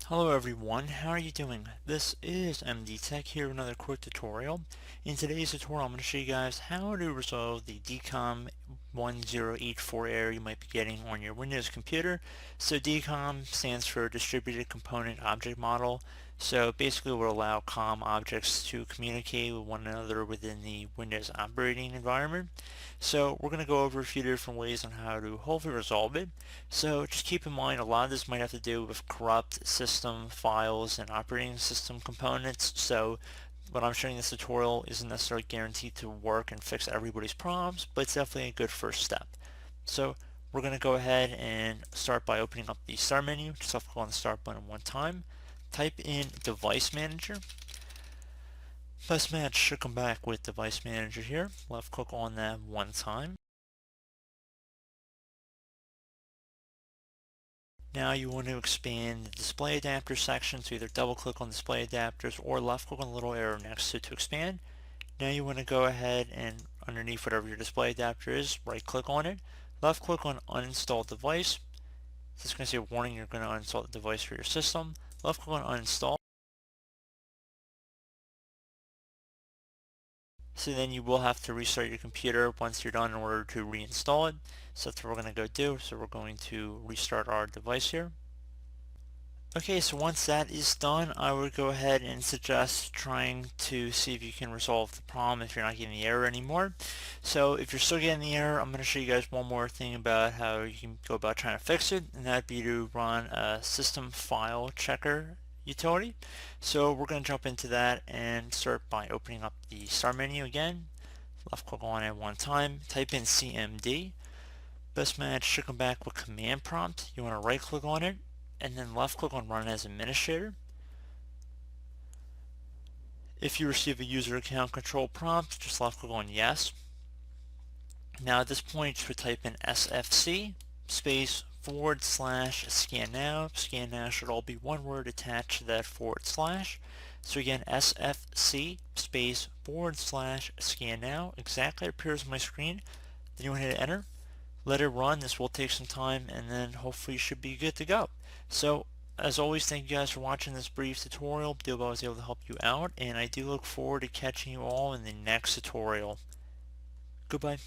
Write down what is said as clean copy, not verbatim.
Hello everyone, how are you doing? This is MD Tech here with another quick tutorial. In today's tutorial I'm going to show you guys how to resolve the DCOM 1084 error you might be getting on your Windows computer. So DCOM stands for Distributed Component Object Model. So basically it will allow COM objects to communicate with one another within the Windows operating environment. So we're going to go over a few different ways on how to hopefully resolve it. So just keep in mind a lot of this might have to do with corrupt system files and operating system components. So what I'm showing in this tutorial isn't necessarily guaranteed to work and fix everybody's problems, but it's definitely a good first step. So we're going to go ahead and start by opening up the Start menu. Just have to click on the Start button one time. Type in Device Manager. Device Manager should come back with Device Manager here. Left click on that one time. Now you want to expand the display adapter section, so either double click on display adapters or left click on the little arrow next to expand. Now you want to go ahead and underneath whatever your display adapter is, right click on it, left click on uninstall device. So it's going to say a warning you're going to uninstall the device for your system. Left click on uninstall. So then you will have to restart your computer once you're done in order to reinstall it. So that's what we're going to go do. So we're going to restart our device here. Okay, so once that is done, I would go ahead and suggest trying to see if you can resolve the problem if you're not getting the error anymore. So if you're still getting the error, I'm going to show you guys one more thing about how you can go about trying to fix it, and that'd be to run a system file checker utility. So we're going to jump into that and start by opening up the Start menu again. Left click on it one time, type in CMD. Best match should come back with command prompt. You want to right click on it and then left click on Run as Administrator. If you receive a user account control prompt, just left click on Yes. Now at this point you should type in SFC space / scan now. Scan now should all be one word attached to that /. So again, SFC space / scan now exactly appears on my screen. Then you want to hit enter. Let it run. This will take some time and then hopefully you should be good to go. So as always, thank you guys for watching this brief tutorial. I hope I was able to help you out, and I do look forward to catching you all in the next tutorial. Goodbye.